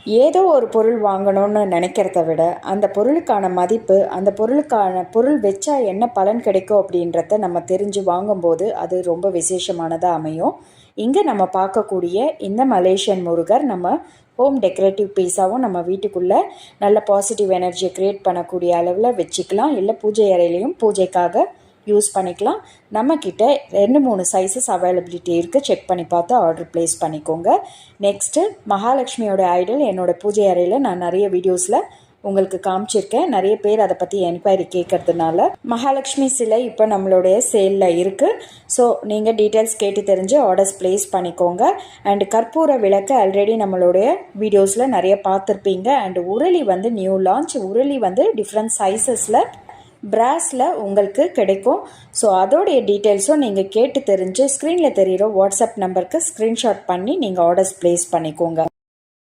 ஏதோ ஒரு பொருள் வாங்கணும்னு நினைக்கிறத விட அந்த பொருளுக்கான மதிப்பு, அந்த பொருள் வச்சா என்ன பலன் கிடைக்கும் அப்படின்றத நம்ம தெரிஞ்சு வாங்கும்போது அது ரொம்ப விசேஷமானதாக அமையும். இங்கே நம்ம பார்க்கக்கூடிய இந்த மலேசியன் முருகர் நம்ம ஹோம் டெக்கரேட்டிவ் பீஸாகவும் நம்ம வீட்டுக்குள்ளே நல்ல பாசிட்டிவ் எனர்ஜியை க்ரியேட் பண்ணக்கூடிய அளவில் வச்சுக்கலாம். இல்லை பூஜை அறையிலையும் பூஜைக்காக யூஸ் பண்ணிக்கலாம். நம்மக்கிட்ட 2-3 சைஸஸ் அவைலபிலிட்டி இருக்குது. செக் பண்ணி பார்த்து ஆர்டர் ப்ளேஸ் பண்ணிக்கோங்க. நெக்ஸ்ட்டு மகாலட்சுமியோட ஐடல் என்னோடய பூஜை அறையில் நான் நிறைய வீடியோஸில் உங்களுக்கு காமிச்சிருக்கேன். நிறைய பேர் அதை பற்றி என்கொயரி கேட்கறதுனால மகாலட்சுமி சிலை இப்போ நம்மளுடைய சேலில் இருக்குது. ஸோ நீங்கள் டீட்டெயில்ஸ் கேட்டு தெரிஞ்சு ஆர்டர்ஸ் ப்ளேஸ் பண்ணிக்கோங்க. அண்டு கற்பூர விளக்கு ஆல்ரெடி நம்மளுடைய வீடியோஸில் நிறைய பார்த்துருப்பீங்க. அண்டு உருளி வந்து நியூ லான்ச். உருளி வந்து டிஃப்ரெண்ட் சைஸஸில் பிராஸில் உங்களுக்கு கிடைக்கும். ஸோ அதோடைய டீட்டெயில்ஸும் நீங்கள் கேட்டு தெரிஞ்சு ஸ்க்ரீனில் தெரிகிற வாட்ஸ்அப் நம்பருக்கு ஸ்க்ரீன்ஷாட் பண்ணி நீங்கள் ஆர்டர்ஸ் ப்ளேஸ் பண்ணிக்கோங்க.